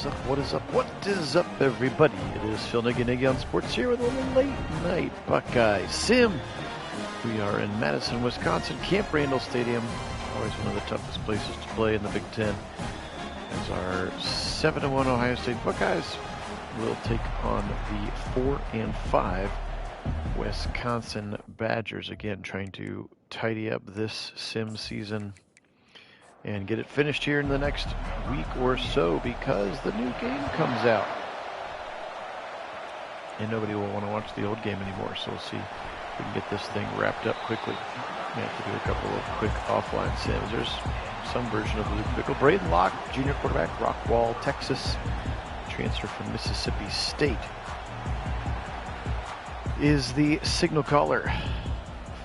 is up? What is up? What is up, everybody? It is Phil Nagy on Sports here with a little late night Buckeye Sim. We are in Madison, Wisconsin, Camp Randall Stadium. Always one of the toughest places to play in the Big Ten. As our 7-1 Ohio State Buckeyes will take on the 4-5 Wisconsin Badgers. Again, trying to tidy up this Sim season and get it finished here in the next week or so because the new game comes out. And nobody will want to watch the old game anymore, so we'll see if we can get this thing wrapped up quickly. We have to do a couple of quick offline sims. There's some version of Luke Bickle. Braden Locke, junior quarterback, Rockwall, Texas, transfer from Mississippi State, is the signal caller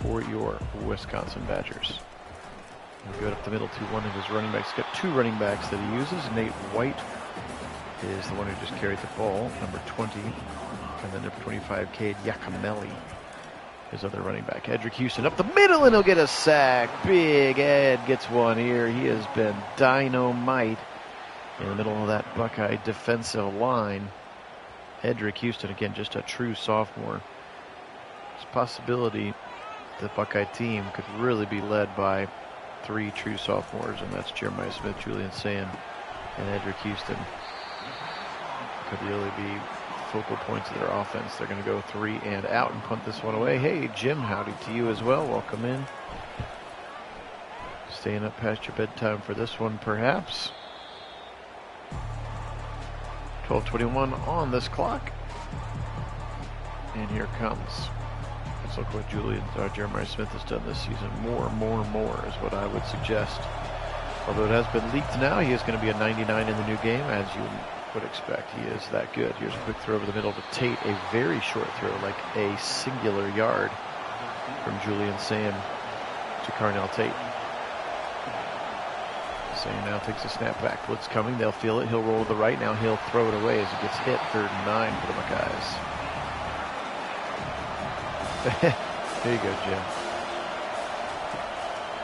for your Wisconsin Badgers. We'll go up the middle to one of his running backs. He's got two running backs that he uses. Nate White is the one who just carried the ball, number 20. And then number 25, Cade Yacamelli, his other running back. Edric Houston up the middle, and he'll get a sack. Big Ed gets one here. He has been dynamite in the middle of that Buckeye defensive line. Edric Houston, again, just a true sophomore. There's a possibility the Buckeye team could really be led by three true sophomores, and that's Jeremiah Smith, Julian Sand, and Edric Houston. Could really be focal points of their offense. They're going to go 3 and out and punt this one away. Hey, Jim, howdy to you as well. Welcome in. Staying up past your bedtime for this one, perhaps. 12:21 on this clock. And here comes. Let's look what Jeremiah Smith has done this season. More is what I would suggest. Although it has been leaked now, he is going to be a 99 in the new game, as you would expect. He is that good. Here's a quick throw over the middle to Tate. A very short throw, like a singular yard from Julian Sam to Carnell Tate. Sam now takes a snap back. Blitz coming. They'll feel it. He'll roll to the right. Now he'll throw it away as he gets hit. 3rd and 9 for the Buckeyes. There you go, Jim.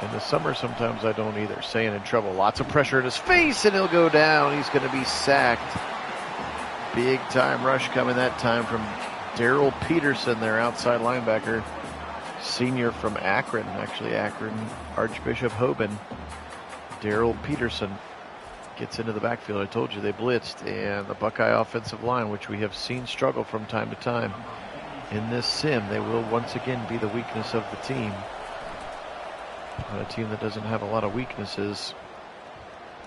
In the summer, sometimes I don't either. Saying in trouble. Lots of pressure at his face, and he'll go down. He's going to be sacked. Big time rush coming that time from Daryl Peterson, their outside linebacker. Senior from Akron, actually Akron Archbishop Hoban. Daryl Peterson gets into the backfield. I told you they blitzed, and the Buckeye offensive line, which we have seen struggle from time to time in this sim, they will once again be the weakness of the team. On a team that doesn't have a lot of weaknesses.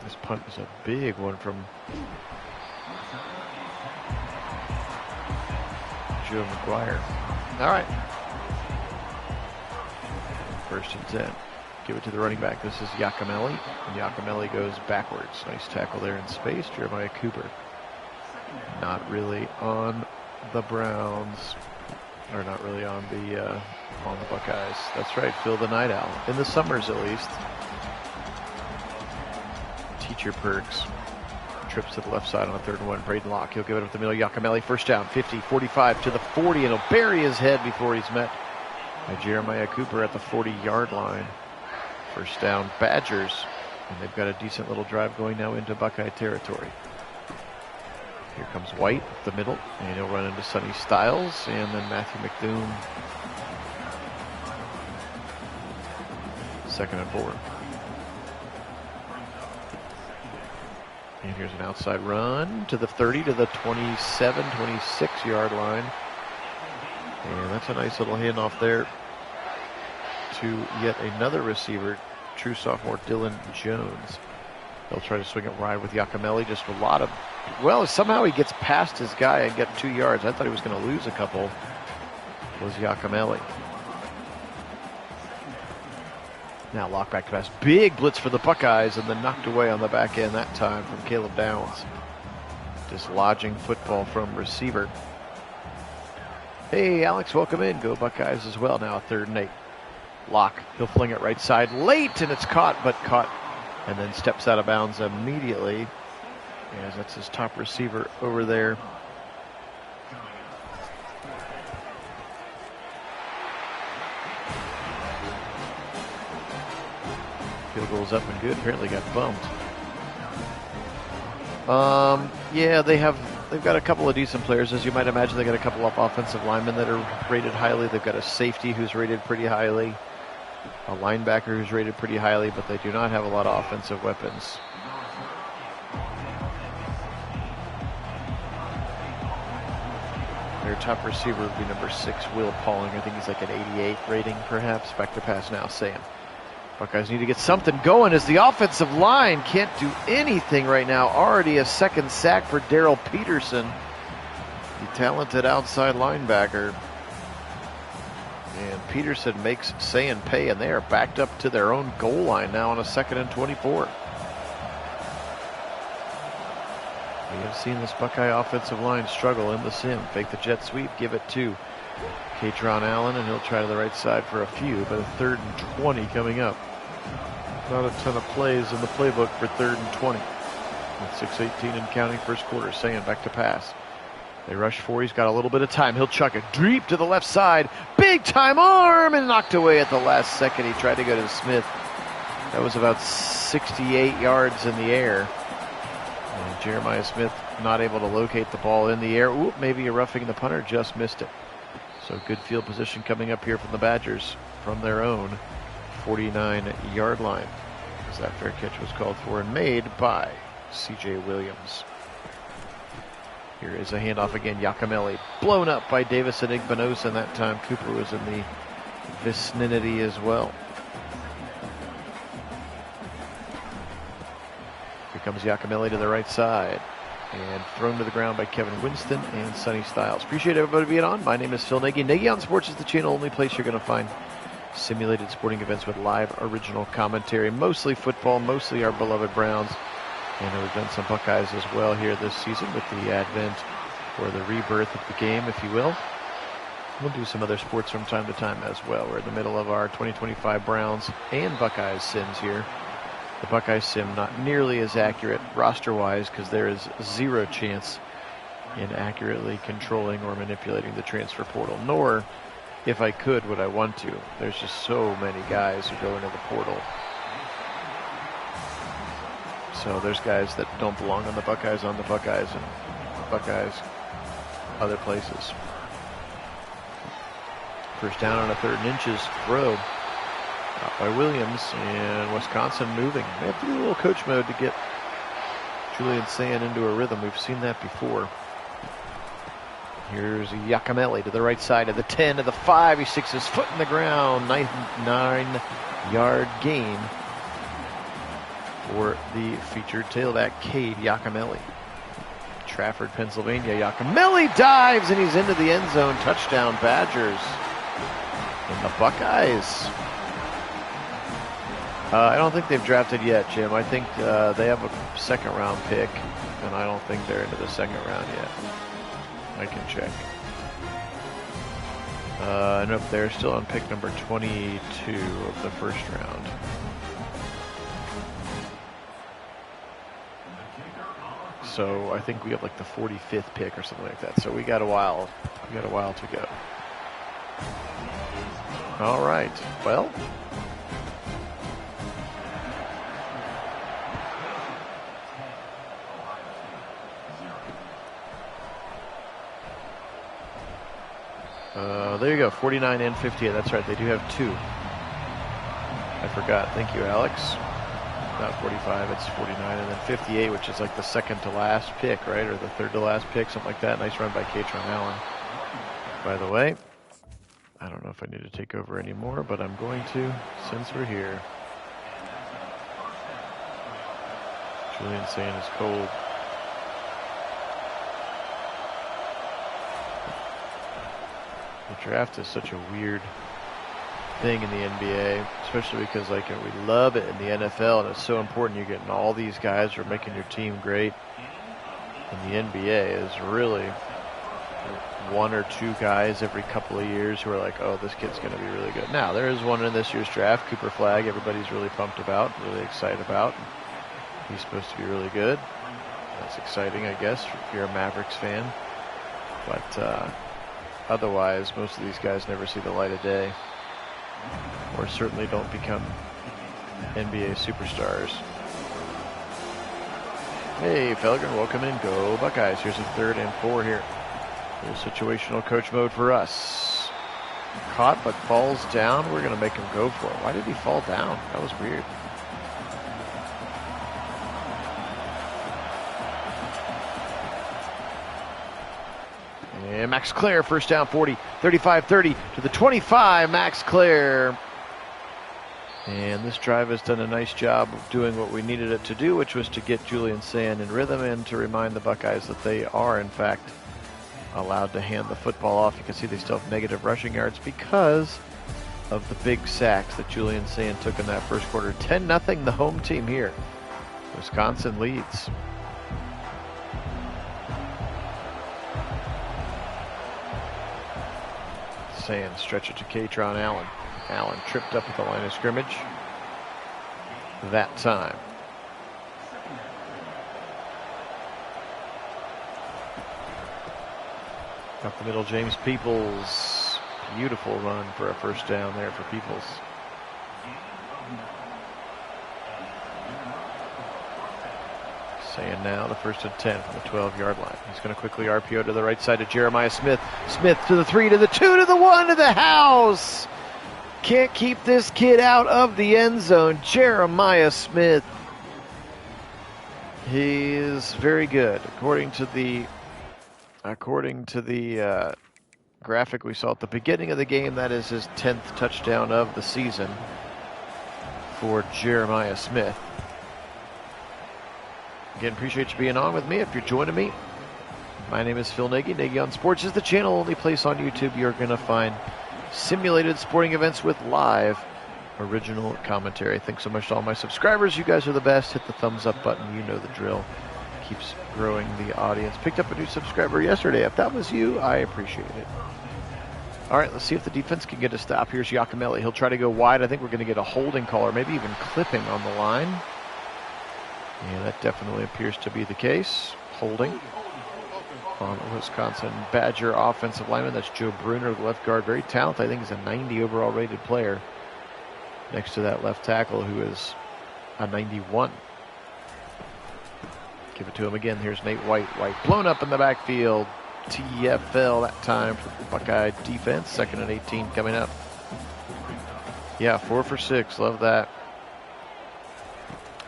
This punt is a big one from Joe McGuire. All right. 1st and 10. Give it to the running back. This is Yacamelli. And Yacamelli goes backwards. Nice tackle there in space. Jeremiah Cooper. Not really on the Browns. Or not really on the Buckeyes. That's right, Phil the Night Owl. In the summers, at least. Teacher Perks trips to the left side on 3rd and 1. Braden Locke. He'll give it up the middle. Yacamelli, 1st down. 50, 45 to the 40, and he'll bury his head before he's met by Jeremiah Cooper at the 40-yard line. 1st down, Badgers. And they've got a decent little drive going now into Buckeye territory. Here comes White up the middle, and he'll run into Sonny Styles, and then Matthew McDoom. 2nd and 4. And here's an outside run to the 30, to the 27, 26-yard line. And that's a nice little handoff there to yet another receiver, true sophomore Dylan Jones. They'll try to swing it wide with Yacamelli. Just a lot of, well, somehow he gets past his guy and get 2 yards. I thought he was going to lose a couple. Was Yacamelli. Now Locke back to pass. Big blitz for the Buckeyes, and then knocked away on the back end that time from Caleb Downs. Dislodging football from receiver. Hey, Alex, welcome in. Go Buckeyes as well now, 3rd and 8. Locke, he'll fling it right side late, and it's caught, and then steps out of bounds immediately, as that's his top receiver over there. Field goal's up and good. Apparently got bumped. Yeah, they've got a couple of decent players. As you might imagine, they got a couple of offensive linemen that are rated highly. They've got a safety who's rated pretty highly, a linebacker who's rated pretty highly, but they do not have a lot of offensive weapons. Their top receiver would be number 6, Will Pauling. I think he's like an 88 rating, perhaps. Back to pass now, Sam. Buckeyes need to get something going as the offensive line can't do anything right now. Already a second sack for Daryl Peterson, the talented outside linebacker. And Peterson makes Sayin pay, and they are backed up to their own goal line now on a 2nd and 24. We have seen this Buckeye offensive line struggle in the sim. Fake the jet sweep, give it to Katron Allen, and he'll try to the right side for a few, but a 3rd and 20 coming up. Not a ton of plays in the playbook for 3rd and 20. With 6:18 and counting first quarter. Sayin back to pass. They rush 4. He's got a little bit of time. He'll chuck it deep to the left side. Big time arm, and knocked away at the last second. He tried to go to Smith. That was about 68 yards in the air. And Jeremiah Smith not able to locate the ball in the air. Ooh, maybe a roughing the punter, just missed it. So good field position coming up here from the Badgers from their own 49-yard line. As that fair catch was called for and made by C.J. Williams. Here is a handoff again. Yakimelli blown up by Davison Igbinosa, and that time Cooper was in the vicinity as well. Here comes Yakimelli to the right side. And thrown to the ground by Kevin Winston and Sonny Styles. Appreciate everybody being on. My name is Phil Nagy. Nagy on Sports is the channel, only place you're going to find simulated sporting events with live original commentary. Mostly football, mostly our beloved Browns. And we've done some Buckeyes as well here this season with the advent or the rebirth of the game, if you will. We'll do some other sports from time to time as well. We're in the middle of our 2025 Browns and Buckeyes sims here. The Buckeye sim not nearly as accurate roster-wise because there is zero chance in accurately controlling or manipulating the transfer portal, nor, if I could, would I want to. There's just so many guys who go into the portal. So there's guys that don't belong on the Buckeyes and Buckeyes other places. First down on a 3rd and inches throw. Out by Williams, and Wisconsin moving. They have to do a little coach mode to get Julian Sayin into a rhythm. We've seen that before. Here's Yakimelli to the right side of the 10 to the 5. He sticks his foot in the ground. 9-yard gain for the featured tailback, Cade Yakimelli. Trafford, Pennsylvania. Yakimelli dives, and he's into the end zone. Touchdown, Badgers. And the Buckeyes. I don't think they've drafted yet, Jim. I think they have a 2nd round pick, and I don't think they're into the 2nd round yet. I can check. Nope, they're still on pick number 22 of the 1st round. So I think we have like the 45th pick or something like that. So we got a while. We got a while to go. All right. Well. There you go, 49 and 58. That's right, they do have 2. I forgot. Thank you, Alex. Not 45, it's 49, and then 58, which is like the 2nd to last pick, right? Or the 3rd to last pick, something like that. Nice run by Katron Allen. By the way, I don't know if I need to take over anymore, but I'm going to since we're here. Julian Sayin is cold. The draft is such a weird thing in the NBA, especially because like we love it in the NFL, and it's so important. You're getting all these guys who are making your team great. And the NBA is really 1 or 2 guys every couple of years who are like, oh, this kid's going to be really good. Now, there is one in this year's draft, Cooper Flagg. Everybody's really pumped about, really excited about. He's supposed to be really good. That's exciting, I guess, if you're a Mavericks fan. But otherwise, most of these guys never see the light of day, or certainly don't become NBA superstars. Hey, Felgen, welcome in. Go Buckeyes. Here's a 3rd and 4 here. Full situational coach mode for us. Caught but falls down. We're going to make him go for it. Why did he fall down? That was weird. And Max Clare, first down, 40, 35-30 to the 25. Max Clare. And this drive has done a nice job of doing what we needed it to do, which was to get Julian Sand in rhythm and to remind the Buckeyes that they are, in fact, allowed to hand the football off. You can see they still have negative rushing yards because of the big sacks that Julian Sand took in that first quarter. 10-0, the home team here. Wisconsin leads. Sand stretch it to Katron Allen. Allen tripped up at the line of scrimmage that time. Up the middle, James Peoples. Beautiful run for a first down there for Peoples. Saying now the 1st and 10 from the 12-yard line. He's going to quickly RPO to the right side to Jeremiah Smith. Smith to the 3, to the 2, to the 1, to the house. Can't keep this kid out of the end zone. Jeremiah Smith. He is very good. According to the graphic we saw at the beginning of the game, that is his 10th touchdown of the season for Jeremiah Smith. Again, appreciate you being on with me. If you're joining me, my name is Phil Nagy. Nagy on Sports is the channel, only place on YouTube you're going to find simulated sporting events with live original commentary. Thanks so much to all my subscribers. You guys are the best. Hit the thumbs up button. You know the drill. Keeps growing the audience. Picked up a new subscriber yesterday. If that was you, I appreciate it. All right, let's see if the defense can get a stop. Here's Giacomelli. He'll try to go wide. I think we're going to get a holding call or maybe even clipping on the line. Yeah, that definitely appears to be the case. Holding on the Wisconsin Badger offensive lineman. That's Joe Bruner, the left guard. Very talented. I think he's a 90 overall rated player. Next to that left tackle who is a 91. Give it to him again. Here's Nate White. White blown up in the backfield. TFL that time for the Buckeye defense. 2nd and 18 coming up. Yeah, 4 for 6. Love that.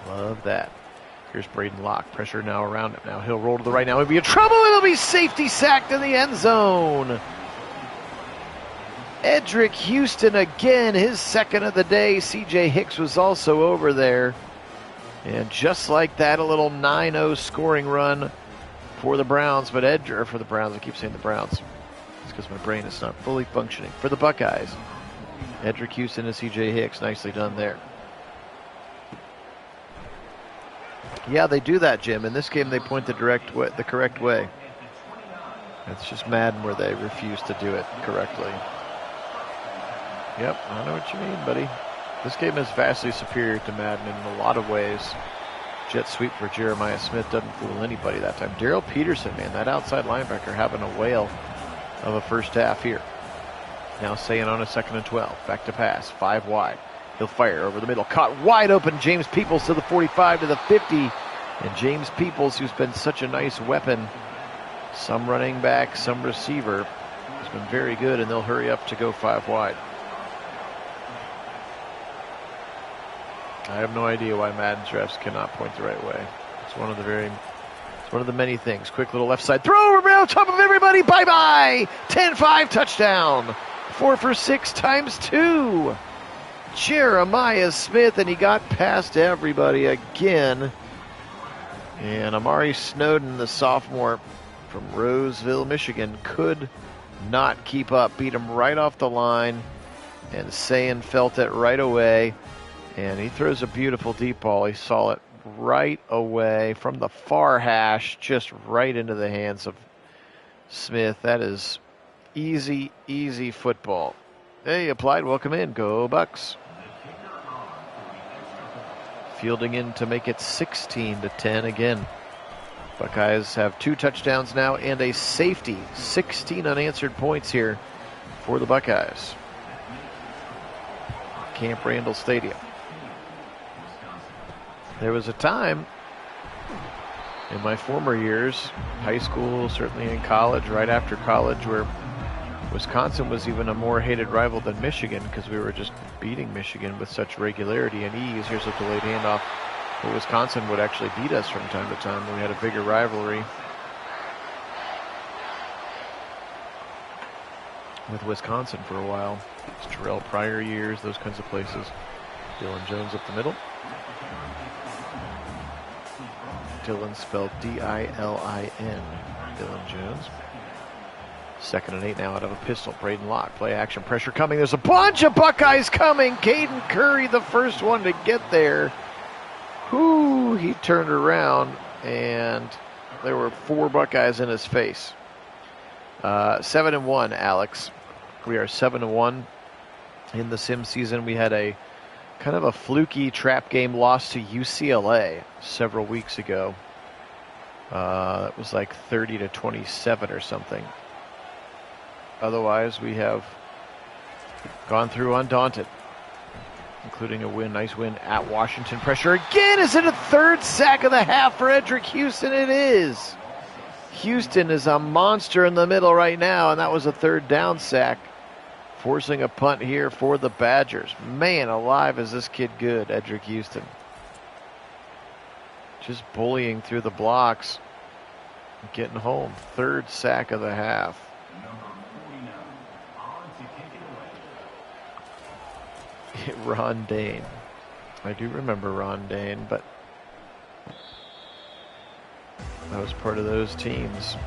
Love that. Here's Braden Locke. Pressure now around him. Now he'll roll to the right. Now he'll be in trouble. It'll be safety sacked in the end zone. Edric Houston again, his 2nd of the day. CJ Hicks was also over there. And just like that, a little 9-0 scoring run for the Browns. But for the Browns, I keep saying the Browns. It's because my brain is not fully functioning. For the Buckeyes, Edric Houston and CJ Hicks. Nicely done there. Yeah, they do that, Jim. In this game, they point the correct way. It's just Madden where they refuse to do it correctly. Yep, I know what you mean, buddy. This game is vastly superior to Madden in a lot of ways. Jet sweep for Jeremiah Smith doesn't fool anybody that time. Daryl Peterson, man, that outside linebacker having a whale of a first half here. Now Sayin on a 2nd and 12. Back to pass, 5 wide. He'll fire over the middle. Caught wide open. James Peoples to the 45, to the 50. And James Peoples, who's been such a nice weapon, some running back, some receiver, has been very good, and they'll hurry up to go 5 wide. I have no idea why Madden's refs cannot point the right way. It's one of the many things. Quick little left side throw around top of everybody. Bye-bye. 10-5 touchdown. 4 for 6 times 2. Jeremiah Smith, and he got past everybody again. And Amari Snowden, the sophomore from Roseville, Michigan, could not keep up. Beat him right off the line, and Sayin felt it right away. And he throws a beautiful deep ball. He saw it right away from the far hash, just right into the hands of Smith. That is easy, easy football. Hey, Applied, welcome in. Go Bucks. Fielding in to make it 16-10 again. Buckeyes have 2 touchdowns now and a safety. 16 unanswered points here for the Buckeyes. Camp Randall Stadium. There was a time in my former years, high school, certainly in college, right after college, where Wisconsin was even a more hated rival than Michigan because we were just beating Michigan with such regularity and ease. Here's a delayed handoff, but Wisconsin would actually beat us from time to time when we had a bigger rivalry with Wisconsin for a while. It's Terrell Pryor years, those kinds of places. Dylan Jones up the middle. Dylan spelled D-I-L-I-N. Dylan Jones. 2nd and 8 now out of a pistol. Braden Locke, play action, pressure coming. There's a bunch of Buckeyes coming. Caden Curry, the first one to get there. Whoo, he turned around and there were 4 Buckeyes in his face. 7-1, Alex. We are 7-1 in the sim season. We had a kind of a fluky trap game loss to UCLA several weeks ago. It was like 30-27 or something. Otherwise, we have gone through undaunted, including a win, nice win at Washington. Pressure again. Is it a 3rd sack of the half for Edric Houston? It is. Houston is a monster in the middle right now, and that was a 3rd down sack, forcing a punt here for the Badgers. Man alive, is this kid good, Edric Houston. Just bullying through the blocks, getting home. 3rd sack of the half. Ron Dane. I do remember Ron Dane, but I was part of those teams.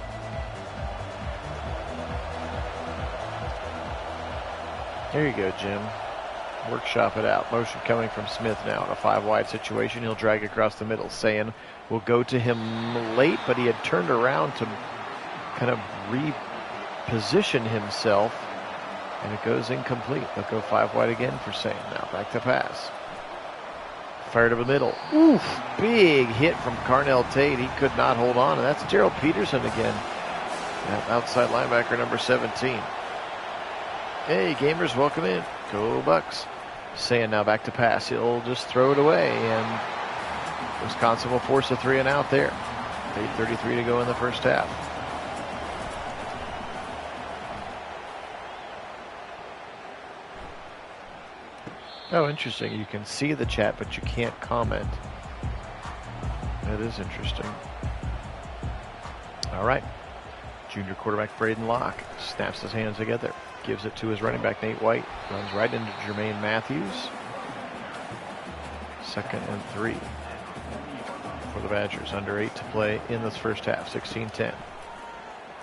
There you go, Jim. Workshop it out. Motion coming from Smith now in a 5-wide situation. He'll drag across the middle. Sayin will go to him late, but he had turned around to kind of reposition himself, and it goes incomplete. They'll go 5-wide again for Sayin now. Back to pass. Fired to the middle. Oof! Big hit from Carnell Tate. He could not hold on, and that's Gerald Peterson again. That outside linebacker, number 17. Hey, gamers, welcome in. Go Bucks. Sayin now back to pass. He'll just throw it away, and Wisconsin will force a 3-and-out there. 8:33 to go in the first half. Oh, interesting. You can see the chat, but you can't comment. That is interesting. All right. Junior quarterback Braden Locke snaps his hands together. Gives it to his running back, Nate White. Runs right into Jermaine Matthews. 2nd and 3 for the Badgers. Under 8 to play in this first half. 16-10.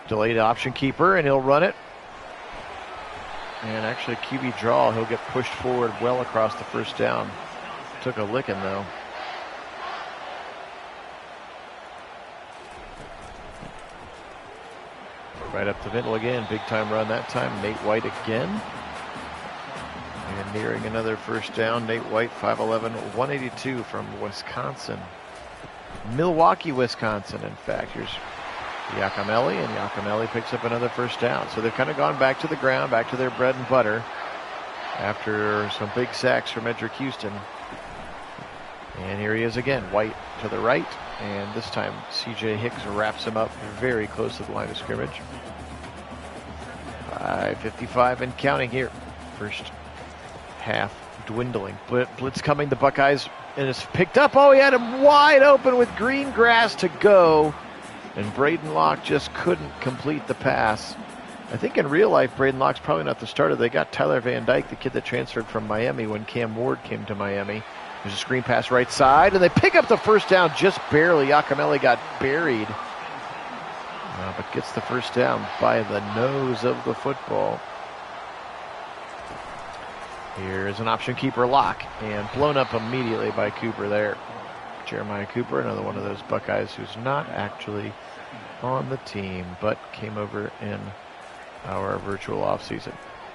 Delayed option keeper, and he'll run it. And actually, QB draw, he'll get pushed forward well across the first down. Took a licking, though. Right up the middle again. Big time run that time. Nate White again. And nearing another first down. Nate White, 5'11", 182 from Wisconsin. Milwaukee, Wisconsin, in fact. Here's Yacomelli, and Yacomelli picks up another first down. So they've kind of gone back to the ground, back to their bread and butter after some big sacks from Edric Houston. And here he is again. White to the right, and this time C.J. Hicks wraps him up very close to the line of scrimmage. 5:55 and counting here. First half dwindling. Blitz coming, the Buckeyes, and it's picked up. Oh, he had him wide open with green grass to go. And Braden Locke just couldn't complete the pass. I think in real life, Braden Locke's probably not the starter. They got Tyler Van Dyke, the kid that transferred from Miami when Cam Ward came to Miami. There's a screen pass right side, and they pick up the first down just barely. Yacomelli got buried, but gets the first down by the nose of the football. Here's an option keeper, Locke, and blown up immediately by Cooper there. Jeremiah Cooper, another one of those Buckeyes who's not actually on the team, but came over in our virtual offseason.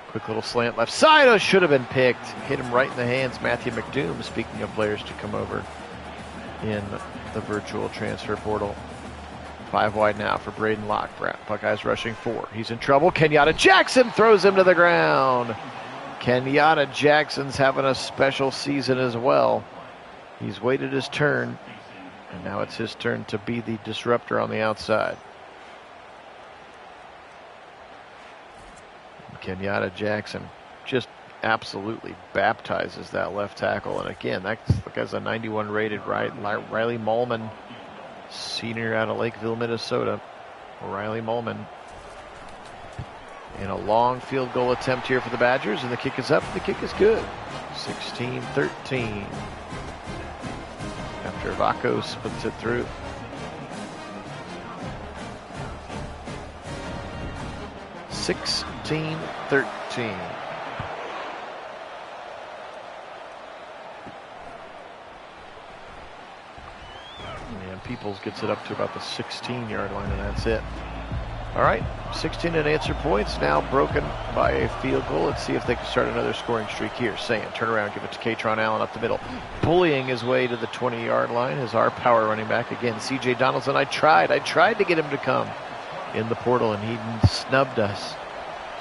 Quick little slant left side. Oh, should have been picked. Hit him right in the hands. Matthew McDoom, speaking of players to come over in the virtual transfer portal. 5 wide now for Braden Locke. Buckeyes rushing 4. He's in trouble. Kenyatta Jackson throws him to the ground. Kenyatta Jackson's having a special season as well. He's waited his turn, And now it's his turn to be the disruptor on the outside. Kenyatta Jackson just absolutely baptizes that left tackle. And again, that guy's a 91 rated Riley Mullman, senior out of Lakeville, Minnesota. Riley Mullman in a long field goal attempt here for the Badgers, and the kick is up. The kick is good. 16-13. After Vacos puts it through. (16-13). And Peoples gets it up to about the 16-yard line, and that's it. All right, 16 unanswered points, now broken by a field goal. Let's see if they can start another scoring streak here. Saying, turn around, give it to Katron Allen up the middle. Bullying his way to the 20-yard line is our power running back. Again, C.J. Donaldson, I tried to get him to come in the portal, and he snubbed us.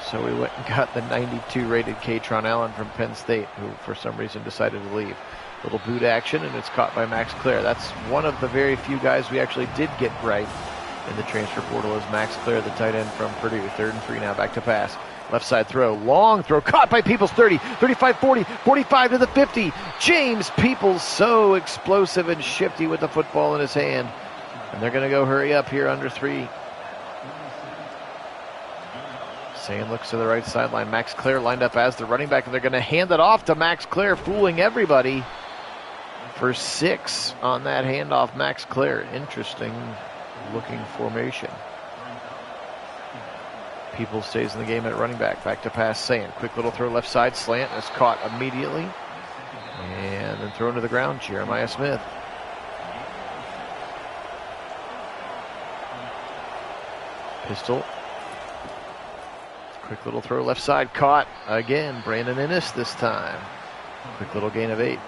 So we went and got the 92 rated Katron Allen from Penn State, who for some reason decided to leave. Little boot action, and it's caught by Max Clare. That's one of the very few guys we actually did get right in the transfer portal, is Max Clare, the tight end from Purdue. 3rd and 3 now, back to pass. Left side throw, long throw, caught by Peoples. 30, 35, 40, 45 to the 50. James Peoples, so explosive and shifty with the football in his hand. And they're going to go hurry up here under 3. Sane looks to the right sideline. Max Clare lined up as the running back, and they're going to hand it off to Max Clare, fooling everybody for 6 on that handoff. Max Clare, interesting looking formation. Peoples stays in the game at running back. Back to pass, Sane. Quick little throw left side, slant, is caught immediately. And then thrown to the ground, Jeremiah Smith. Pistol. Quick little throw left side, caught again. Brandon Innes this time. Quick little gain of 8.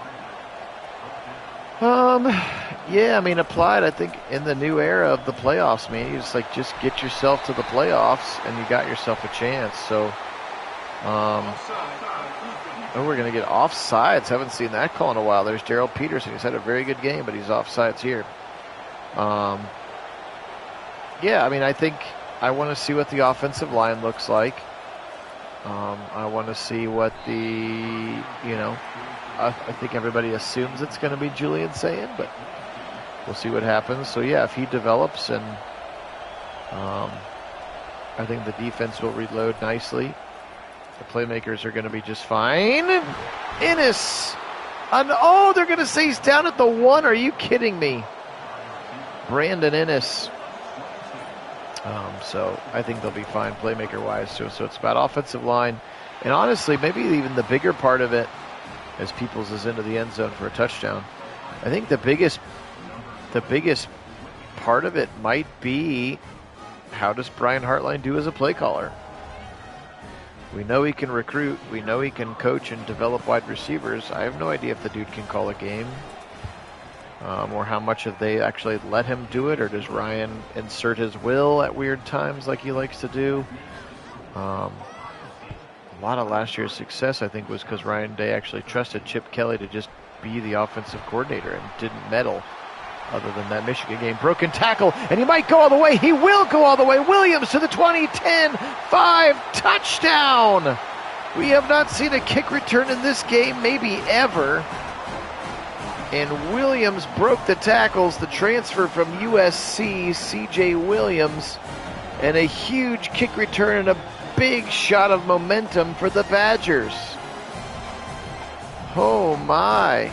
Yeah, I mean, applied, I think, in the new era of the playoffs, man. You just get yourself to the playoffs, and you got yourself a chance. So, we're going to get offsides. Haven't seen that call in a while. There's Gerald Peterson. He's had a very good game, but he's offsides here. Yeah, I mean, I think I want to see what the offensive line looks like. I want to see what I think everybody assumes it's going to be Julian Sane, but we'll see what happens. So, yeah, if he develops, and I think the defense will reload nicely. The playmakers are going to be just fine. Innes. They're going to say he's down at the 1. Are you kidding me? Brandon Innes. So I think they'll be fine playmaker-wise. So it's about offensive line. And honestly, maybe even the bigger part of it, as Peoples is into the end zone for a touchdown, I think the biggest part of it might be, how does Brian Hartline do as a play caller? We know he can recruit. We know he can coach and develop wide receivers. I have no idea if the dude can call a game, or how much of they actually let him do it, or does Ryan insert his will at weird times like he likes to do? A lot of last year's success, I think, was because Ryan Day actually trusted Chip Kelly to just be the offensive coordinator and didn't meddle. Other than that Michigan game, broken tackle, and he might go all the way. He will go all the way. Williams to the 20, 10, 5, touchdown. We have not seen a kick return in this game, maybe ever. And Williams broke the tackles, the transfer from USC, C.J. Williams, and a huge kick return and a big shot of momentum for the Badgers. Oh my.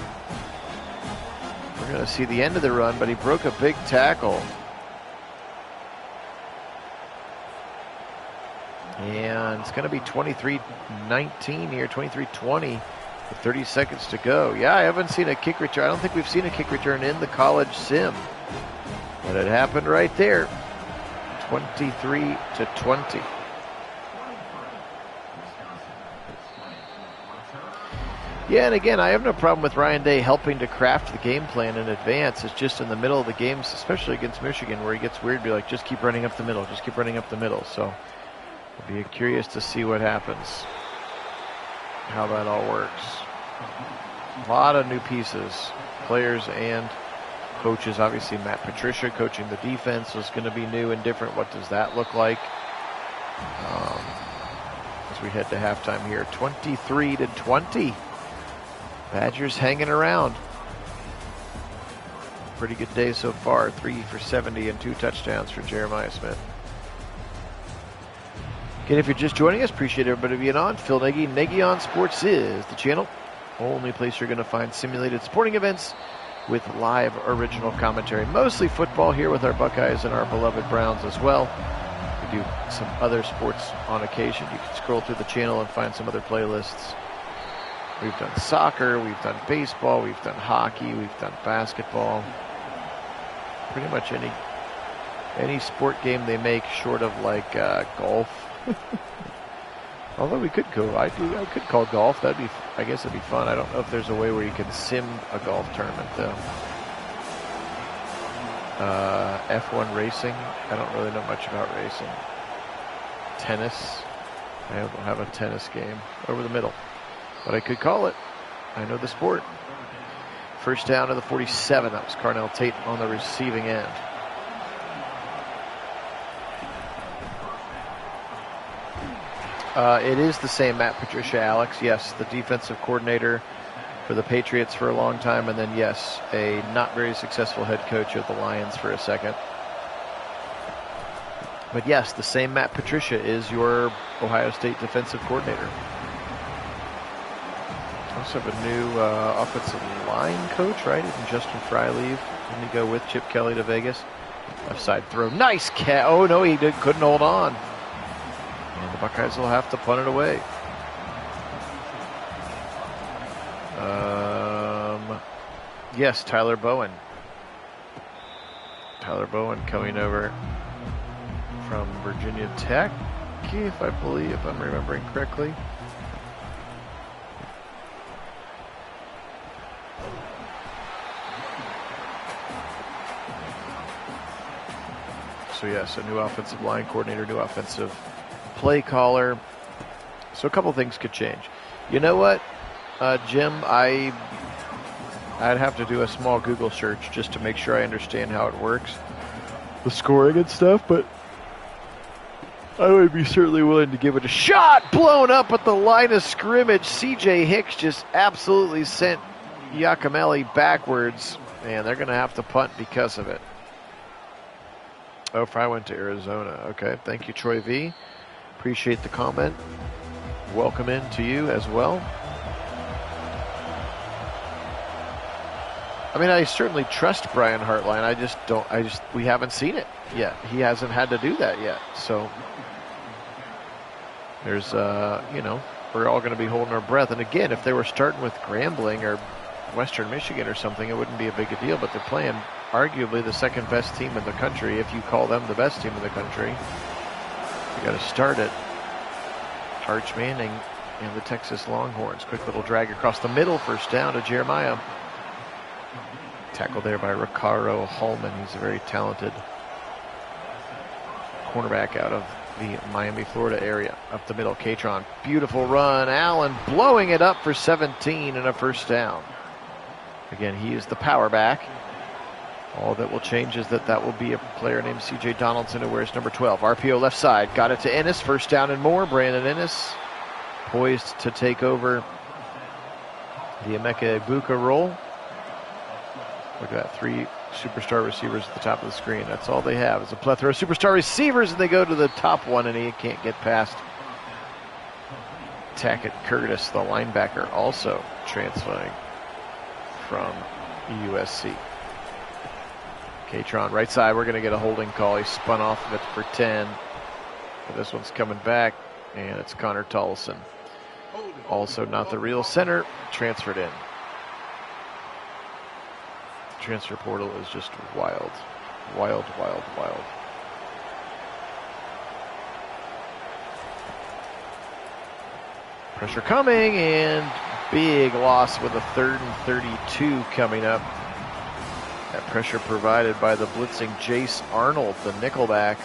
We're going to see the end of the run, but he broke a big tackle. And it's going to be 23-19 here, 23-20 with 30 seconds to go. Yeah, I haven't seen a kick return. I don't think we've seen a kick return in the college sim. But it happened right there. 23-20. Yeah, and again, I have no problem with Ryan Day helping to craft the game plan in advance. It's just in the middle of the games, especially against Michigan, where he gets weird, be like, just keep running up the middle, just keep running up the middle. So I'll be curious to see what happens, how that all works. A lot of new pieces, players and coaches. Obviously, Matt Patricia coaching the defense was going to be new and different. What does that look like? As we head to halftime here, 23-20. Badgers hanging around. Pretty good day so far. 3 for 70 and 2 touchdowns for Jeremiah Smith. Again, if you're just joining us, appreciate everybody being on. Phil Nagy, Nagy on Sports is the channel. Only place you're going to find simulated sporting events with live original commentary. Mostly football here with our Buckeyes and our beloved Browns as well. We do some other sports on occasion. You can scroll through the channel and find some other playlists. We've done soccer, we've done baseball, we've done hockey, we've done basketball. Pretty much any sport game they make short of like golf. Although we could go, I could call golf. I guess it'd be fun. I don't know if there's a way where you can sim a golf tournament though. F1 racing. I don't really know much about racing. Tennis. I don't have a tennis game. Over the middle. But I could call it. I know the sport. First down to the 47. That was Carnell Tate on the receiving end. It is the same Matt Patricia, Alex. Yes, the defensive coordinator for the Patriots for a long time. And then, yes, a not very successful head coach of the Lions for a second. But yes, the same Matt Patricia is your Ohio State defensive coordinator. Also have a new offensive line coach, right? Didn't Justin Fry leave? Didn't he go with Chip Kelly to Vegas? Left side throw. Nice catch. Oh, no, he couldn't hold on. And the Buckeyes will have to punt it away. Yes, Tyler Bowen. Tyler Bowen coming over from Virginia Tech, if I'm remembering correctly. So yes, a new offensive line coordinator, new offensive play caller. So a couple things could change. You know what, Jim? I'd have to do a small Google search just to make sure I understand how it works, the scoring and stuff, but I would be certainly willing to give it a shot. Blown up at the line of scrimmage. C.J. Hicks just absolutely sent Giacomelli backwards, and they're going to have to punt because of it. Oh, Fry went to Arizona. Okay, thank you, Troy V. Appreciate the comment. Welcome in to you as well. I mean, I certainly trust Brian Hartline. We haven't seen it yet. He hasn't had to do that yet. So there's, we're all going to be holding our breath. And again, if they were starting with Grambling or Western Michigan or something, it wouldn't be a big a deal. But they're playing arguably the second best team in the country. If you call them the best team in the country, you got to start it. Arch Manning and the Texas Longhorns. Quick little drag across the middle. First down to Jeremiah. Tackled there by Ricardo Hallman. He's a very talented cornerback out of the Miami, Florida area. Up the middle, Katron. Beautiful run. Allen blowing it up for 17 and a first down. Again, he is the power back. All that will change is that will be a player named C.J. Donaldson who wears number 12. RPO left side. Got it to Ennis. First down and more. Brandon Ennis poised to take over the Emeka Ibuka role. Look at that, 3 superstar receivers at the top of the screen. That's all they have is a plethora of superstar receivers, and they go to the top one, and he can't get past Tackett Curtis, the linebacker, also transferring from USC. Katron, right side, we're going to get a holding call. He spun off of it for 10. But this one's coming back, and it's Connor Tollison. Also not the real center, transferred in. Transfer portal is just wild. Wild, wild, wild. Pressure coming, and big loss with a 3rd and 32 coming up. That pressure provided by the blitzing Jace Arnold, the nickelback.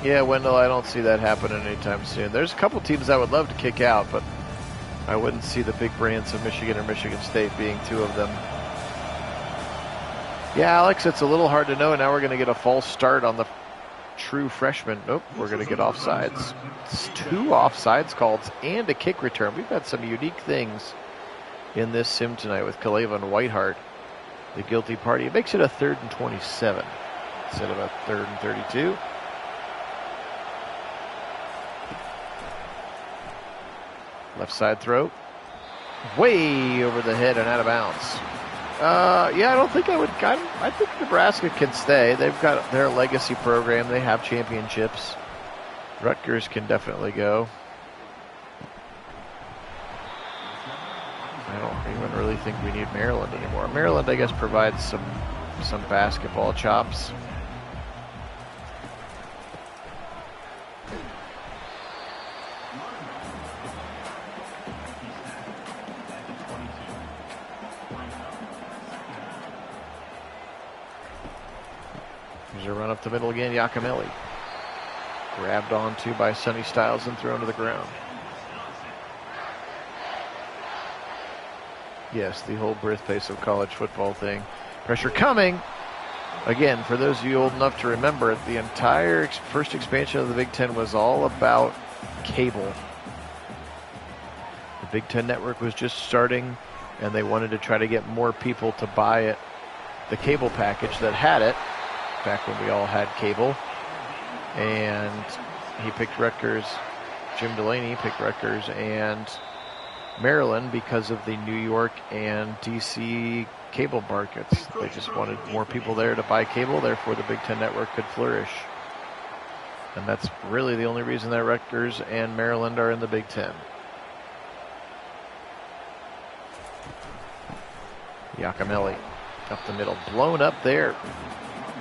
Yeah, Wendell, I don't see that happening anytime soon. There's a couple teams I would love to kick out, but I wouldn't see the big brands of Michigan or Michigan State being two of them. Yeah, Alex, it's a little hard to know. Now we're going to get a false start on the true freshman. Nope, we're going to get offsides. It's 2 offsides calls and a kick return. We've had some unique things in this sim tonight with Kaleva and Whiteheart, the guilty party. It makes it a 3rd and 27 instead of a 3rd and 32. Left side throw. Way over the head and out of bounds. Yeah, I don't think I would. I think Nebraska can stay. They've got their legacy program. They have championships. Rutgers can definitely go. I don't even really think we need Maryland anymore. Maryland, I guess, provides some basketball chops. There's a run up the middle again. Yakimelli grabbed onto by Sonny Styles and thrown to the ground. Yes, the whole birthplace of college football thing. Pressure coming. Again, for those of you old enough to remember it, the entire first expansion of the Big Ten was all about cable. The Big Ten Network was just starting, and they wanted to try to get more people to buy it, the cable package that had it, back when we all had cable. And he picked Rutgers, Jim Delaney picked Rutgers and Maryland because of the New York and DC cable markets. They just wanted more people there to buy cable, therefore the Big Ten Network could flourish. And that's really the only reason that Rutgers and Maryland are in the Big Ten. Yakimelli up the middle, blown up there.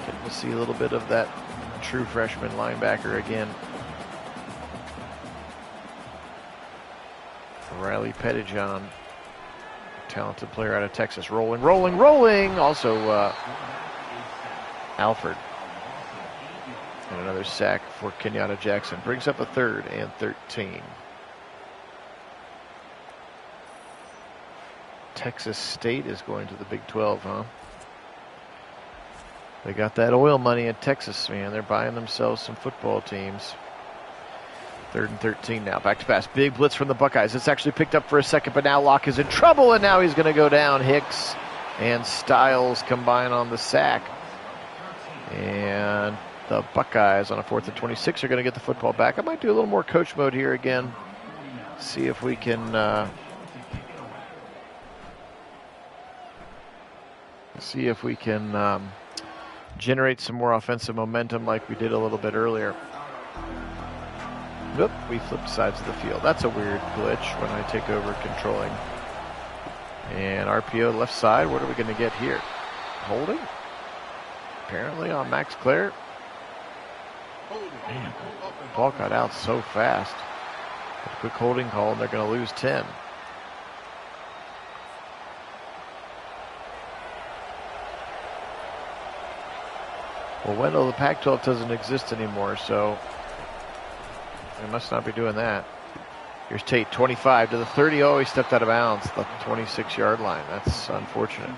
Getting to see a little bit of that true freshman linebacker again. Riley Pettijohn, talented player out of Texas. Rolling. Also Alford. And another sack for Kenyatta Jackson. Brings up a 3rd and 13. Texas State is going to the Big 12, huh? They got that oil money in Texas, man. They're buying themselves some football teams. 3rd and 13 now. Back to pass. Big blitz from the Buckeyes. It's actually picked up for a second, but now Locke is in trouble, and now he's going to go down. Hicks and Styles combine on the sack. And the Buckeyes on a 4th and 26 are going to get the football back. I might do a little more coach mode here again. See if we can... generate some more offensive momentum like we did a little bit earlier. Nope, we flipped sides of the field. That's a weird glitch when I take over controlling. And RPO left side. What are we going to get here? Holding? Apparently on Max Clare. Man, the ball got out so fast. A quick holding call, and they're going to lose 10. Well, Wendell, the Pac-12 doesn't exist anymore, so they must not be doing that. Here's Tate, 25 to the 30. Oh, he stepped out of bounds, the 26-yard line. That's unfortunate.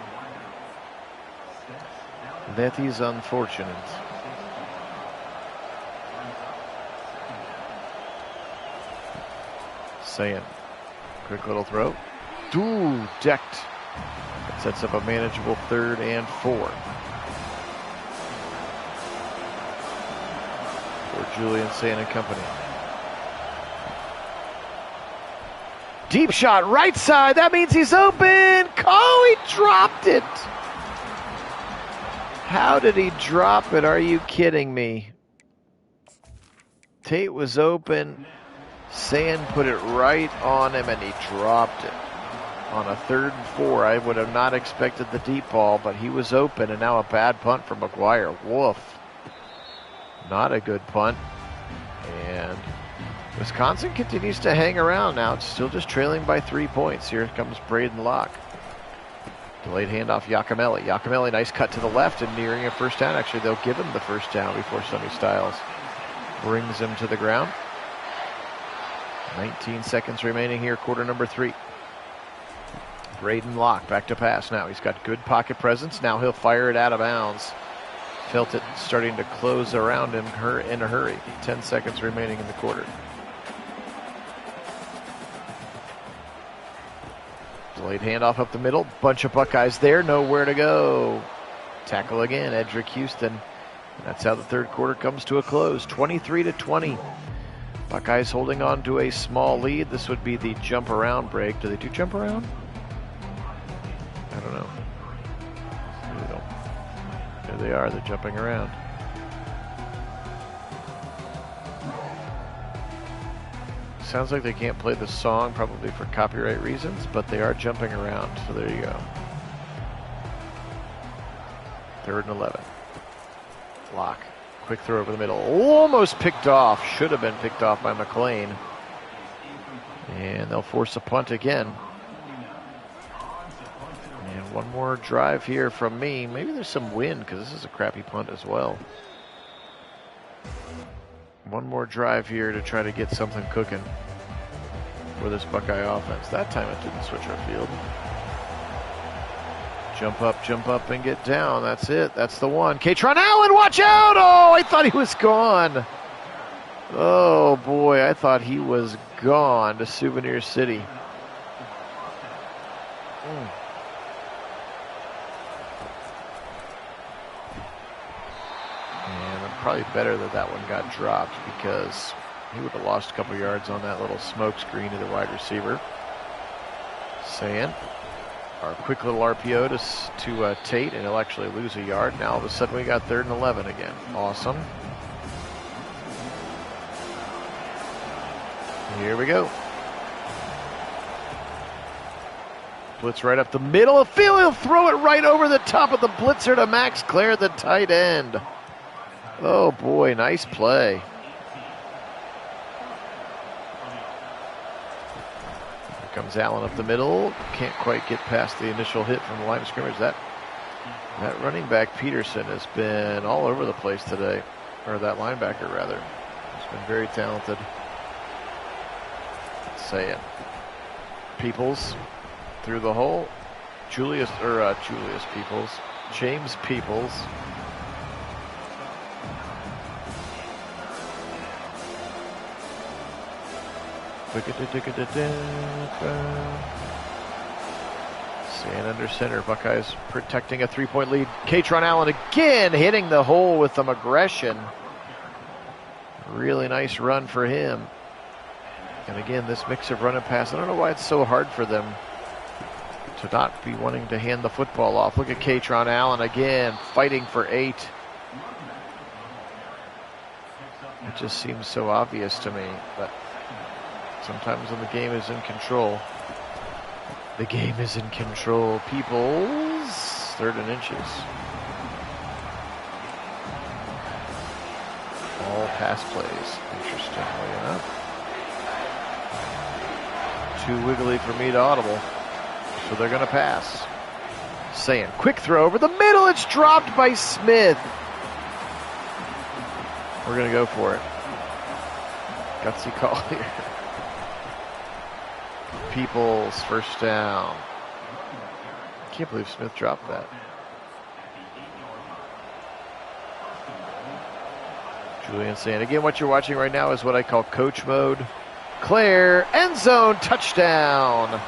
That is unfortunate. Saying, quick little throw. Ooh, decked. That sets up a manageable 3rd and 4. Julian Sayin and company. Deep shot, right side. That means he's open. Oh, he dropped it. How did he drop it? Are you kidding me? Tate was open. Sayin put it right on him, and he dropped it. On a 3rd and 4, I would have not expected the deep ball, but he was open, and now a bad punt from McGuire. Woof. Not a good punt. And Wisconsin continues to hang around now. It's still just trailing by 3 points. Here comes Braden Locke. Delayed handoff, Yakimelli. Yakimelli, nice cut to the left and nearing a first down. Actually, they'll give him the first down before Sonny Styles brings him to the ground. 19 seconds remaining here, quarter number 3. Braden Locke back to pass now. He's got good pocket presence. Now he'll fire it out of bounds. Felt it starting to close around him in a hurry. 10 seconds remaining in the quarter. Delayed handoff up the middle. Bunch of Buckeyes there. Nowhere to go. Tackle again. Edric Houston. And that's how the third quarter comes to a close. 23-20. Buckeyes holding on to a small lead. This would be the jump around break. Do they do jump around? I don't know. Maybe they don't. There they are. They're jumping around. Sounds like they can't play the song, probably for copyright reasons, but they are jumping around. So there you go. 3rd and 11. Locke. Quick throw over the middle. Almost picked off. Should have been picked off by McLean. And they'll force a punt again. And one more drive here from me. Maybe there's some wind because this is a crappy punt as well. One more drive here to try to get something cooking for this Buckeye offense. That time it didn't switch our field. Jump up, and get down. That's it. That's the one. Katron Allen, watch out! Oh, I thought he was gone. Oh, boy, I thought he was gone to Souvenir City. And probably better that that one got dropped because he would have lost a couple yards on that little smoke screen to the wide receiver. Saying. Our quick little RPO to Tate, and he'll actually lose a yard. Now all of a sudden we got 3rd and 11 again. Awesome. Here we go. Blitz right up the middle of field. He'll throw it right over the top of the blitzer to Max Clare, the tight end. Oh boy, nice play. Comes Allen up the middle. Can't quite get past the initial hit from the line of scrimmage. That running back Peterson has been all over the place today. Or that linebacker, rather. He's been very talented. Let's say it. Peoples through the hole. James Peoples. Stand under center. Buckeyes protecting a 3-point lead. Katron Allen again hitting the hole with some aggression. Really nice run for him. And again, this mix of run and pass. I don't know why it's so hard for them to not be wanting to hand the football off. Look at Katron Allen again, fighting for 8. It just seems so obvious to me, but sometimes when the game is in control, the game is in control. Peoples, 3rd and inches. All pass plays, interestingly enough. Too wiggly for me to audible, so they're going to pass. Saying, quick throw over the middle. It's dropped by Smith. We're going to go for it. Gutsy call here. Peoples, 1st down. Can't believe Smith dropped that. Julian saying, again, what you're watching right now is what I call coach mode. Claire, end zone, touchdown.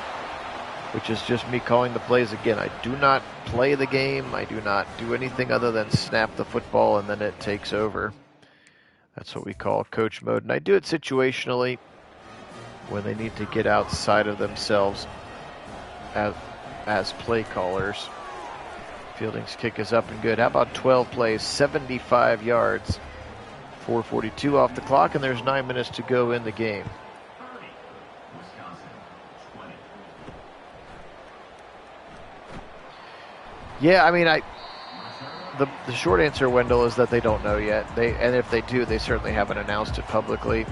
Which is just me calling the plays again. I do not play the game. I do not do anything other than snap the football and then it takes over. That's what we call coach mode. And I do it situationally when they need to get outside of themselves as play callers. Fielding's kick is up and good. How about 12 plays, 75 yards, 4:42 off the clock, and there's 9 minutes to go in the game. Yeah, I mean, the short answer, Wendell, is that they don't know yet. And if they do, they certainly haven't announced it publicly.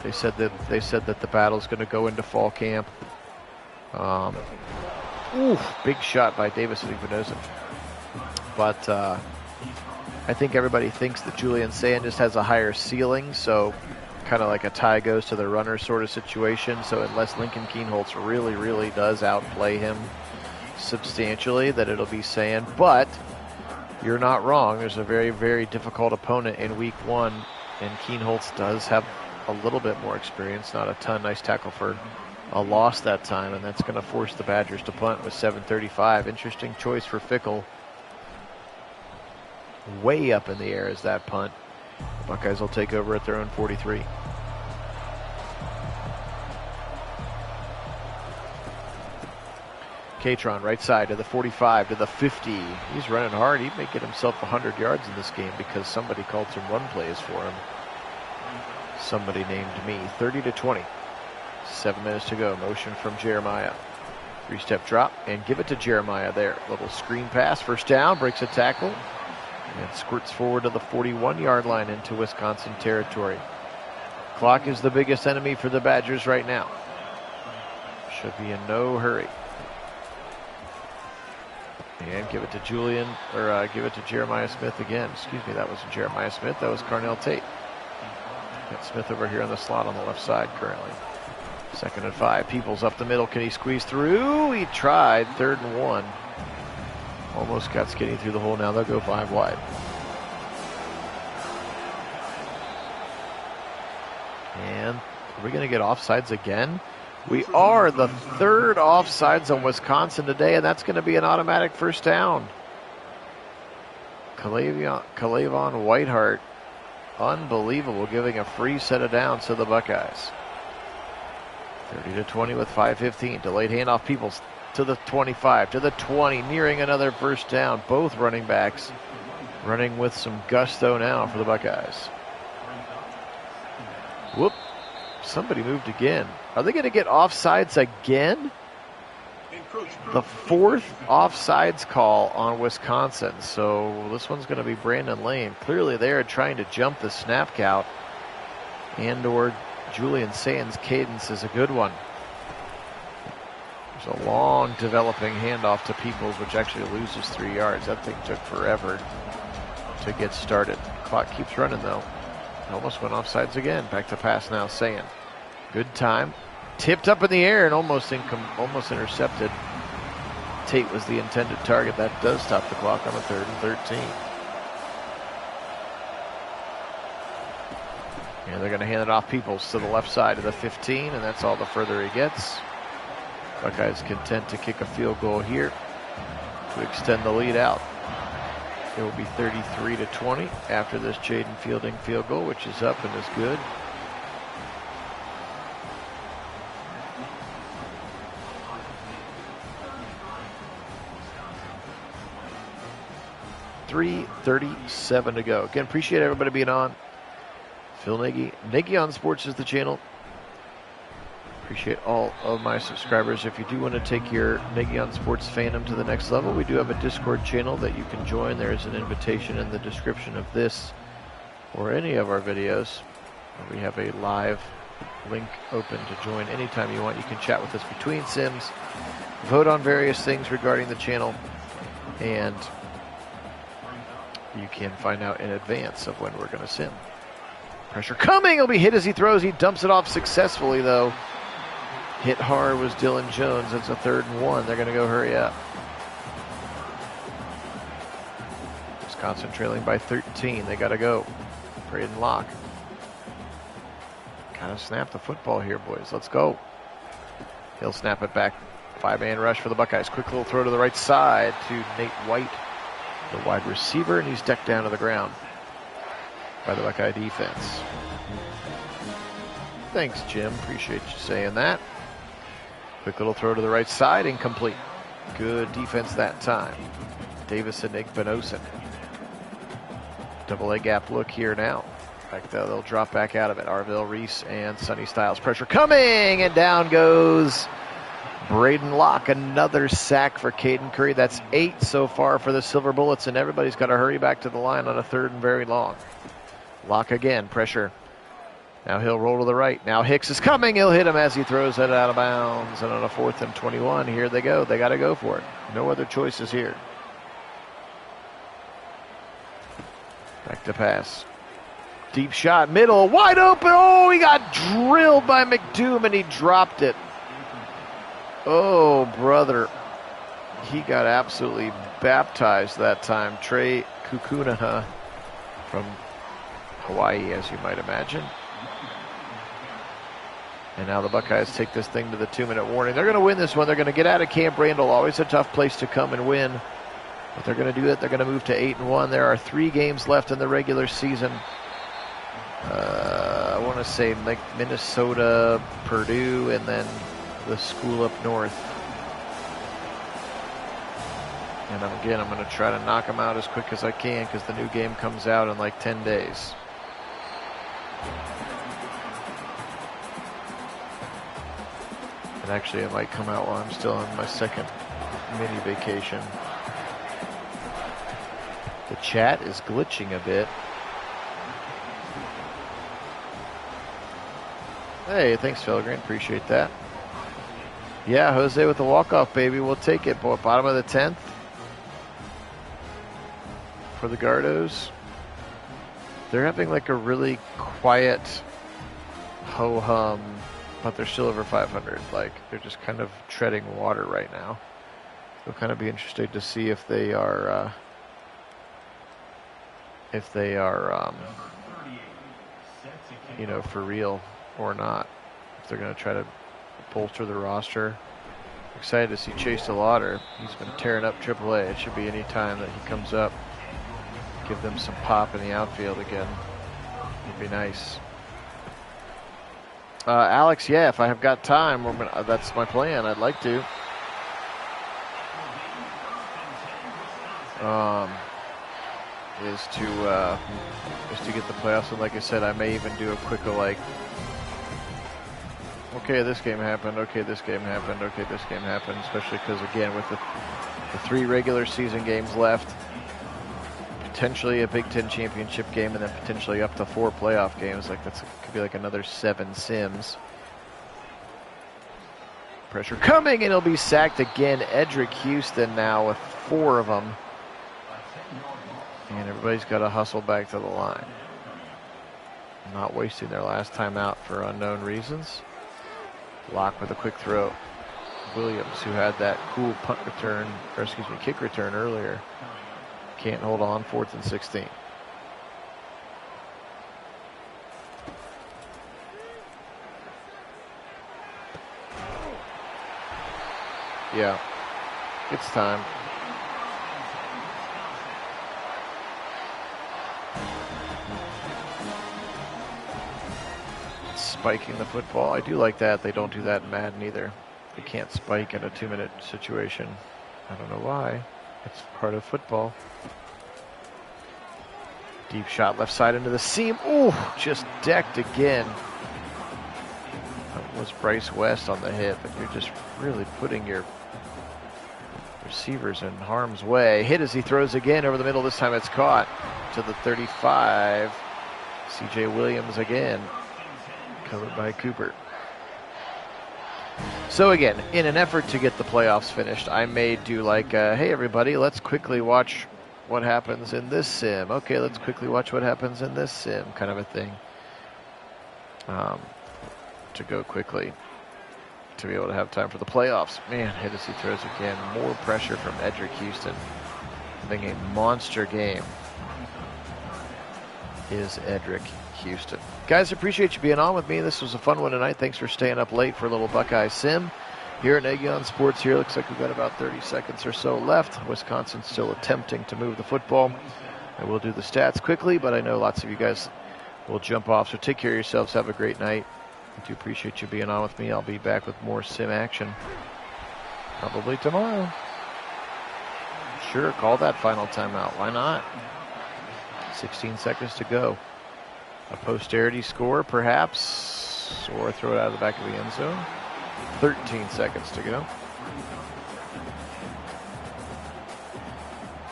They said that the battle's going to go into fall camp. Big shot by Davis Vinoza. But I think everybody thinks that Julian Sand just has a higher ceiling, so kind of like a tie goes to the runner sort of situation. So unless Lincoln Kienholz really, really does outplay him substantially, that it'll be sand. But you're not wrong. There's a very, very difficult opponent in week 1, and Kienholz does have a little bit more experience, not a ton. Nice tackle for a loss that time, and that's going to force the Badgers to punt with 7:35. Interesting choice for Fickle. Way up in the air is that punt. The Buckeyes will take over at their own 43. Catron, right side to the 45, to the 50. He's running hard. He may get himself 100 yards in this game because somebody called some run plays for him. Somebody named me. 30-20. 7 minutes to go. Motion from Jeremiah. 3-step drop and give it to Jeremiah there. Little screen pass. First down. Breaks a tackle. And squirts forward to the 41-yard line into Wisconsin territory. Clock is the biggest enemy for the Badgers right now. Should be in no hurry. And give it to give it to Jeremiah Smith again. Excuse me, that wasn't Jeremiah Smith. That was Carnell Tate. Got Smith over here on the slot on the left side currently. 2nd and 5. Peoples up the middle. Can he squeeze through? He tried. 3rd and 1. Almost got skinny through the hole. Now they'll go 5 wide. And are we going to get offsides again? We are. The 3rd offsides on Wisconsin today, and that's going to be an automatic first down. Kalavon Whiteheart, unbelievable, giving a free set of downs to the Buckeyes. 30-20 with 5:15. Delayed handoff. Peoples to the 25, to the 20, nearing another first down. Both running backs running with some gusto now for the Buckeyes. Whoop. Somebody moved again. Are they going to get offsides again? The 4th offsides call on Wisconsin. So this one's going to be Brandon Lane. Clearly they are trying to jump the snap count. And or Julian Sands' cadence is a good one. There's a long developing handoff to Peoples, which actually loses 3 yards. That thing took forever to get started. Clock keeps running though. Almost went offsides again. Back to pass now, Sand. Good time. Tipped up in the air and almost intercepted. Tate was the intended target. That does stop the clock on a 3rd and 13. And they're going to hand it off Peoples to the left side of the 15, and that's all the further he gets. Buckeyes content to kick a field goal here to extend the lead out. It will be 33-20 after this Jaden Fielding field goal, which is up and is good. .337 to go. Again, appreciate everybody being on. Phil Nagy. Nagy on Sports is the channel. Appreciate all of my subscribers. If you do want to take your Nagy on Sports fandom to the next level, we do have a Discord channel that you can join. There is an invitation in the description of this or any of our videos. We have a live link open to join anytime you want. You can chat with us between sims, vote on various things regarding the channel, and you can find out in advance of when we're going to sim. Pressure coming. He'll be hit as he throws. He dumps it off successfully, though. Hit hard was Dylan Jones. It's a 3rd and 1. They're going to go hurry up. Wisconsin trailing by 13. They got to go. Braden Locke. Kind of snap the football here, boys. Let's go. He'll snap it back. 5-man rush for the Buckeyes. Quick little throw to the right side to Nate White, the wide receiver, and he's decked down to the ground by the Buckeye defense. Thanks, Jim. Appreciate you saying that. Quick little throw to the right side, incomplete. Good defense that time. Davis and Igbinosin. Double A gap look here now. In fact, they'll drop back out of it. Arvell Reese and Sonny Styles. Pressure coming, and down goes Braden Locke. Another sack for Caden Curry. That's 8 so far for the Silver Bullets, and everybody's got to hurry back to the line on a 3rd and very long. Locke again, pressure. Now he'll roll to the right. Now Hicks is coming. He'll hit him as he throws it out of bounds. And on a 4th and 21, here they go. They got to go for it. No other choices here. Back to pass. Deep shot, middle, wide open. Oh, he got drilled by McDoom, and he dropped it. Oh, brother. He got absolutely baptized that time. Trey Kukunaha from Hawaii, as you might imagine. And now the Buckeyes take this thing to the 2-minute warning. They're going to win this one. They're going to get out of Camp Randall. Always a tough place to come and win. But they're going to do it. They're going to move to 8-1. There are 3 games left in the regular season. I want to say Minnesota, Purdue, and then the school up north. And again, I'm going to try to knock them out as quick as I can because the new game comes out in like 10 days. And actually, it might come out while I'm still on my second mini vacation. The chat is glitching a bit. Hey, thanks, Felgren. Appreciate that. Yeah, Jose with the walk-off, baby. We'll take it. Bottom of the 10th for the Gardos. They're having like a really quiet ho-hum, but they're still over 500. Like, they're just kind of treading water right now. We'll kind of be interested to see if they are you know, for real or not. If they're going to try to bolster the roster. Excited to see Chase DeLauder. He's been tearing up AAA. It should be any time that he comes up. Give them some pop in the outfield again. It'd be nice. Alex, yeah, if I have got time, that's my plan. I'd like to. Is to get the playoffs, and like I said, I may even do a quick like, okay, this game happened, okay, this game happened, okay, this game happened, especially because again with the 3 regular season games left, potentially a Big Ten championship game, and then potentially up to 4 playoff games. Like could be like another 7 sims. Pressure coming, and he'll be sacked again. Edric Houston now with 4 of them. And everybody's got to hustle back to the line. Not wasting their last time out for unknown reasons. Locke with a quick throw. Williams, who had that cool kick return earlier, can't hold on. 4th and 16. Yeah, it's time. Spiking the football. I do like that. They don't do that in Madden either. They can't spike in a 2-minute situation. I don't know why. It's part of football. Deep shot left side into the seam. Ooh, just decked again. That was Bryce West on the hit, but you're just really putting your receivers in harm's way. Hit as he throws again over the middle. This time it's caught to the 35. C.J. Williams again. Covered by Cooper. So again, in an effort to get the playoffs finished, I may do like, hey everybody, let's quickly watch what happens in this sim. Okay, let's quickly watch what happens in this sim, kind of a thing. To go quickly, to be able to have time for the playoffs. Man, hit as he throws again. More pressure from Edric Houston. Having a monster game is Edric Houston. Guys, appreciate you being on with me. This was a fun one tonight. Thanks for staying up late for a little Buckeye sim. Here at Egg Sports here, looks like we've got about 30 seconds or so left. Wisconsin's still attempting to move the football. I will do the stats quickly, but I know lots of you guys will jump off, so take care of yourselves. Have a great night. I do appreciate you being on with me. I'll be back with more sim action probably tomorrow. Sure, call that final timeout. Why not? 16 seconds to go. A posterity score, perhaps, or throw it out of the back of the end zone. 13 seconds to go.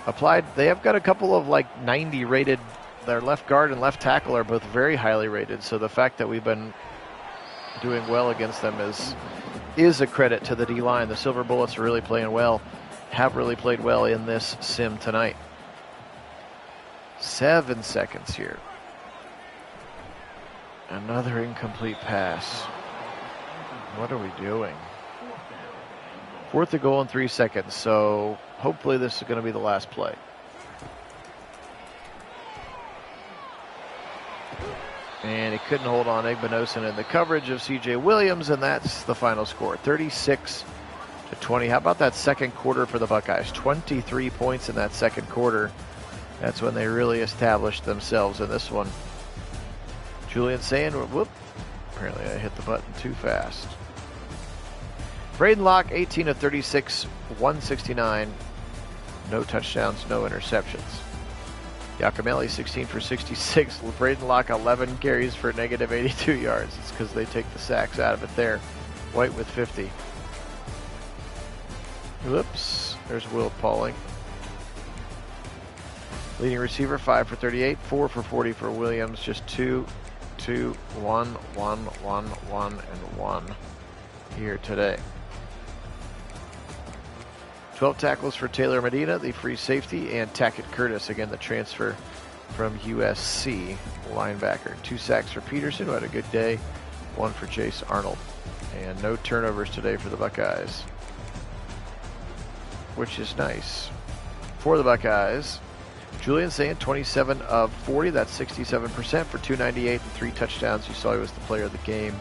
Applied, they have got a couple of like 90 rated. Their left guard and left tackle are both very highly rated, so the fact that we've been doing well against them is a credit to the D-line. The Silver Bullets are really playing well, have really played well in this sim tonight. 7 seconds here. Another incomplete pass. What are we doing? 4th and goal in 3 seconds, so hopefully this is going to be the last play. And he couldn't hold on Igbinosin in the coverage of C.J. Williams, and that's the final score, 36-20. How about that second quarter for the Buckeyes? 23 points in that second quarter. That's when they really established themselves in this one. Julian saying, whoop, apparently I hit the button too fast. Braden Locke, 18 of 36, 169. No touchdowns, no interceptions. Giacomelli, 16 for 66. Braden Locke, 11 carries for negative 82 yards. It's because they take the sacks out of it there. White with 50. Whoops. There's Will Pauling. Leading receiver, 5 for 38. 4 for 40 for Williams. Just 2, 2, 1, 1, 1, 1, and 1 here today. 12 tackles for Taylor Medina, the free safety, and Tackett Curtis, again, the transfer from USC linebacker. 2 sacks for Peterson, who had a good day. 1 for Chase Arnold. And no turnovers today for the Buckeyes, which is nice. For the Buckeyes, Julian Saint, 27 of 40. That's 67% for 298 and 3 touchdowns. You saw he was the player of the game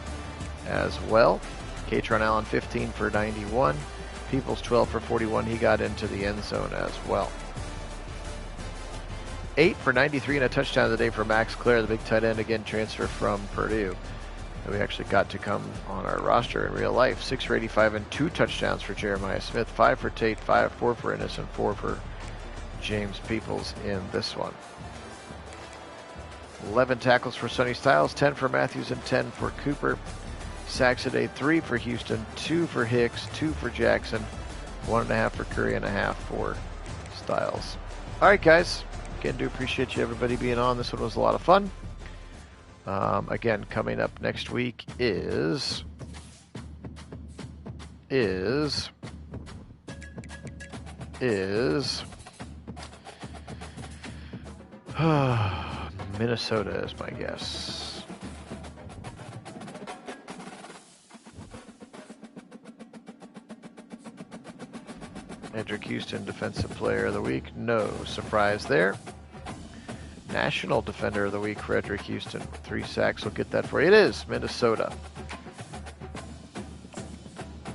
as well. Katron Allen, 15 for 91. Peoples, 12 for 41. He got into the end zone as well. 8 for 93 and a touchdown today for Max Clare, the big tight end, again, transfer from Purdue. And we actually got to come on our roster in real life. 6 for 85 and 2 touchdowns for Jeremiah Smith. 5 for Tate, 4 for Ennis, and 4 for James Peoples in this one. 11 tackles for Sonny Styles, 10 for Matthews, and 10 for Cooper. Sacks today, 3 for Houston, 2 for Hicks, 2 for Jackson, 1.5 for Curry, and 1.5 for Styles. All right, guys. Again, do appreciate you, everybody, being on. This one was a lot of fun. Again, coming up next week is Minnesota is my guess. Edric Houston, Defensive Player of the Week. No surprise there. National Defender of the Week for Edric Houston. 3 sacks. We'll get that for you. It is Minnesota.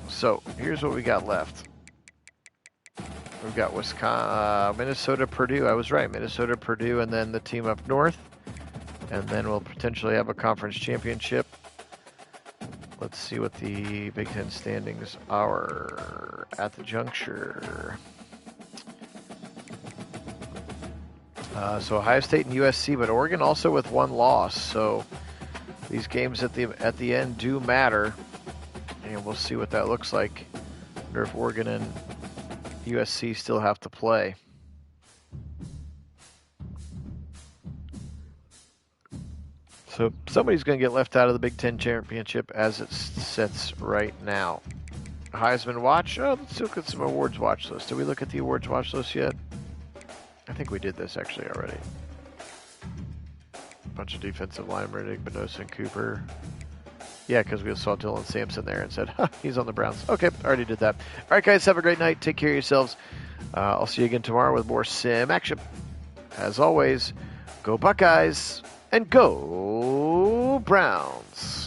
So, here's what we got left. We've got Wisconsin, Minnesota, Purdue. I was right. Minnesota, Purdue, and then the team up north. And then we'll potentially have a conference championship. Let's see what the Big Ten standings are at the juncture. So Ohio State and USC, but Oregon also with 1 loss. So these games at the end do matter, and we'll see what that looks like. I wonder if Oregon and USC still have to play. So somebody's going to get left out of the Big Ten championship as it sits right now. Heisman watch. Oh, let's look at some awards watch list. Did we look at the awards watch list yet? I think we did this actually already. A bunch of defensive linemen, Igbinosin and Cooper. Yeah, because we saw Dylan Sampson there and said, he's on the Browns. Okay, already did that. All right, guys, have a great night. Take care of yourselves. I'll see you again tomorrow with more sim action. As always, go Buckeyes and go Browns.